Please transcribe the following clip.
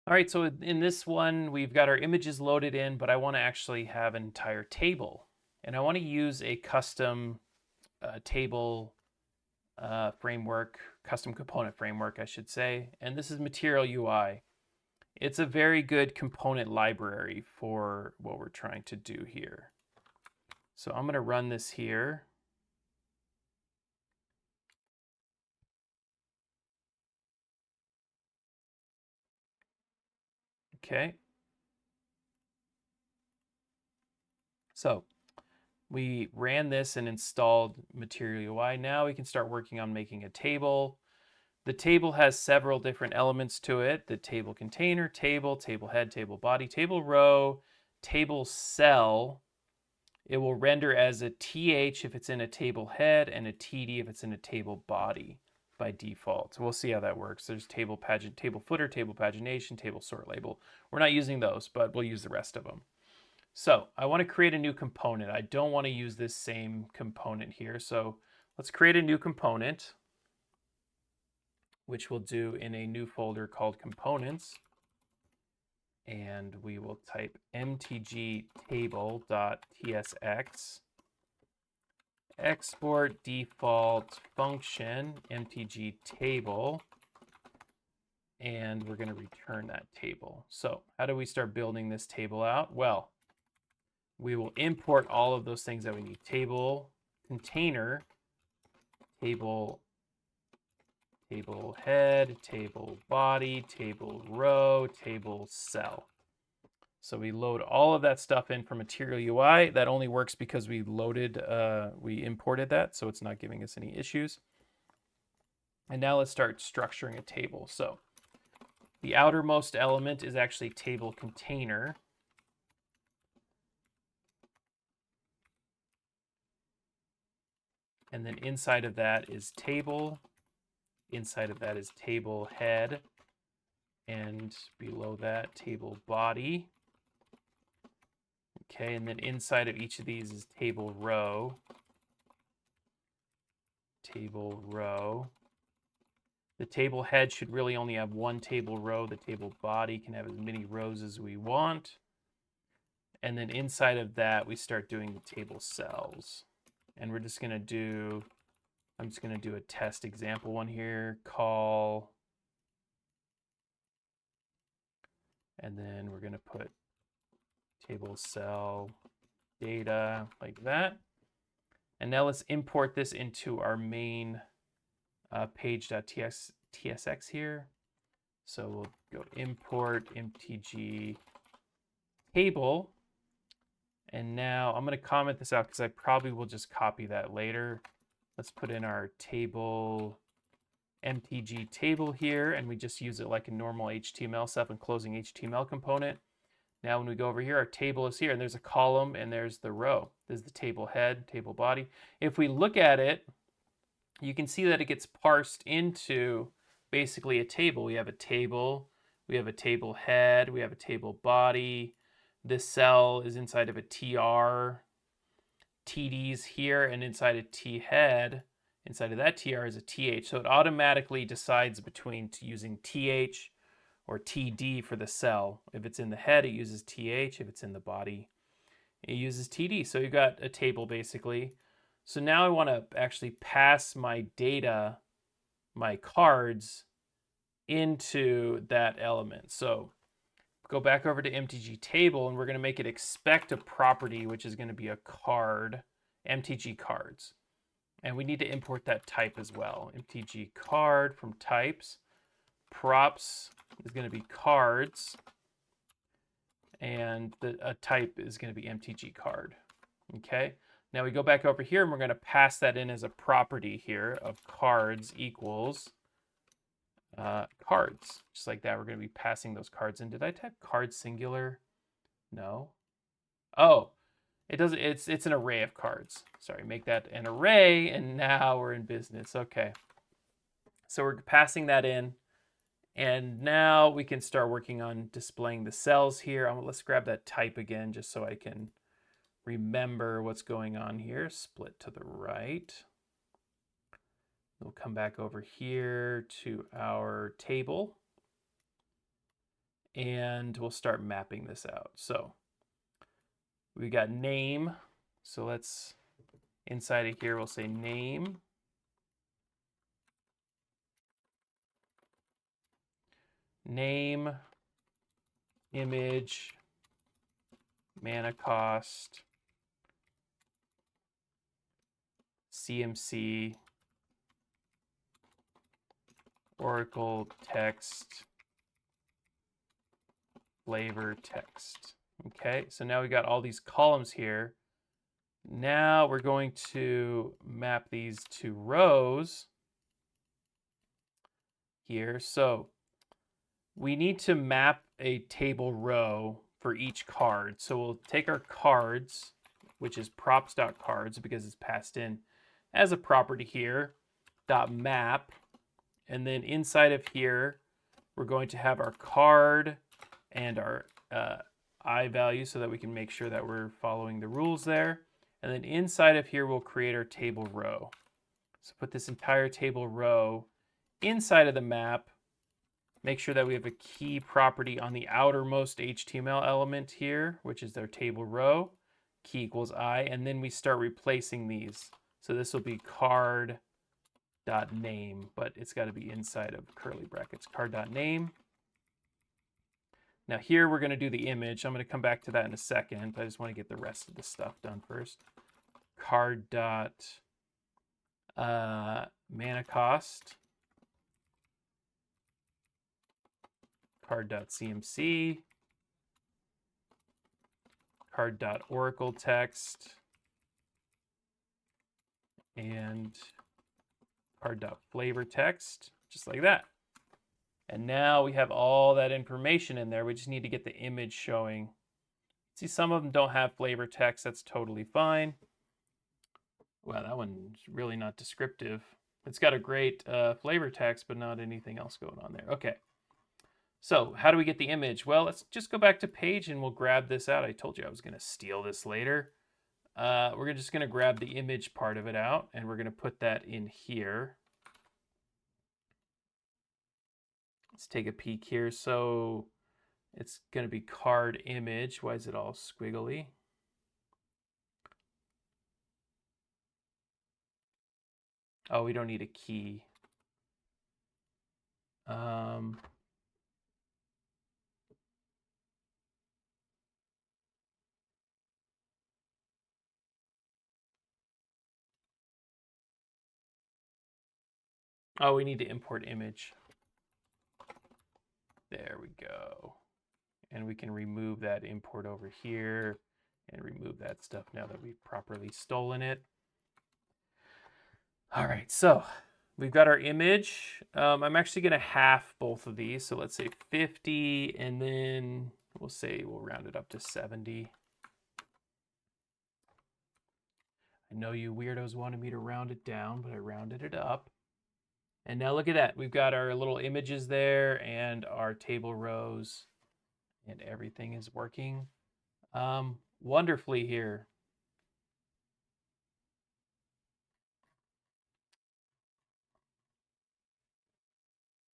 All right, so in this one, we've got our images loaded in, but I want to actually have an entire table. And I want to use a custom table framework, custom component framework, I should say. And this is Material UI. It's a very good component library for what we're trying to do here. So I'm going to run this here. Okay. So we ran this and installed Material UI. Now we can start working on making a table. The table has several different elements to it: the table container, table, table head, table body, table row, table cell. It will render as a TH if it's in a table head and a TD if it's in a table body by default. We'll see how that works. There's table pageant, table footer, table pagination, table sort label. We're not using those, but we'll use the rest of them. So I want to create a new component. I don't want to use this same component here. So let's create a new component, which we'll do in a new folder called components. And we will type mtg table.tsx export default function mtg table, and we're going to return that table. So how do we start building this table out? Well, we will import all of those things that we need: table container, table head, table body, table row, table cell. So we load all of that stuff in from Material UI. That only works because we imported that, so it's not giving us any issues. And now let's start structuring a table. So the outermost element is actually table container. And then inside of that is table. Inside of that is table head. And below that, table body. Okay, and then inside of each of these is table row. Table row. The table head should really only have one table row. The table body can have as many rows as we want. And then inside of that, we start doing the table cells. And we're just going to do, I'm just going to do a test example one here, call. And then we're going to put table cell data like that. And now let's import this into our main page.tsx here. So we'll go import mtg table. And now I'm going to comment this out because I probably will just copy that later. Let's put in our table mtg table here, and we just use it like a normal HTML self-enclosing HTML component. Now when we go over here, our table is here, and there's a column, and there's the row. There's the table head, table body. If we look at it, you can see that it gets parsed into basically a table. We have a table, we have a table head, we have a table body. This cell is inside of a TR. TD's here, and inside a T head, inside of that TR is a TH. So it automatically decides between using TH or TD for the cell. If it's in the head, it uses TH. If it's in the body, it uses TD. So you've got a table basically. So now I want to actually pass my data, my cards, into that element. So go back over to mtg table, and we're going to make it expect a property, which is going to be a card, mtg cards. And we need to import that type as well. mtg card from types. Props is going to be cards. And a type is going to be mtg card. Okay. Now we go back over here, and we're going to pass that in as a property here of cards equals cards. Just like that, we're going to be passing those cards in. Did I type card singular? No. Oh, it doesn't. It's an array of cards. Sorry, make that an array, and now we're in business. Okay. So we're passing that in, and now we can start working on displaying the cells here. Let's grab that type again, just so I can remember what's going on here. Split to the right. We'll come back over here to our table. and we'll start mapping this out. So we got name. So let's, inside of here, we'll say name. Name, image, mana cost, CMC, Oracle text, flavor text. Okay, so now we got all these columns here. Now we're going to map these to rows here. So we need to map a table row for each card. So we'll take our cards, which is props.cards because it's passed in as a property here, .map, and then inside of here, we're going to have our card and our I value so that we can make sure that we're following the rules there. And then inside of here, we'll create our table row. So put this entire table row inside of the map. Make sure that we have a key property on the outermost HTML element here, which is their table row, key equals I, and then we start replacing these. So this will be card.name, but it's got to be inside of curly brackets, card.name. Now here we're going to do the image. I'm going to come back to that in a second, but I just want to get the rest of the stuff done first. Card dot mana cost, card.cmc, card.oracle text, and card.flavor text, just like that. And now we have all that information in there. We just need to get the image showing. See, some of them don't have flavor text. That's totally fine. Wow, that one's really not descriptive. It's got a great flavor text, but not anything else going on there. Okay. So how do we get the image? Well, let's just go back to page and we'll grab this out. I told you I was going to steal this later. We're just going to grab the image part of it out, and we're going to put that in here. Let's take a peek here. So it's going to be card image. Why is it all squiggly? Oh, we don't need a key. Oh, we need to import image. There we go. And we can remove that import over here and remove that stuff now that we've properly stolen it. All right, so we've got our image. I'm actually going to half both of these. So let's say 50, and then we'll round it up to 70. I know you weirdos wanted me to round it down, but I rounded it up. And now look at that. We've got our little images there and our table rows, and everything is working wonderfully here.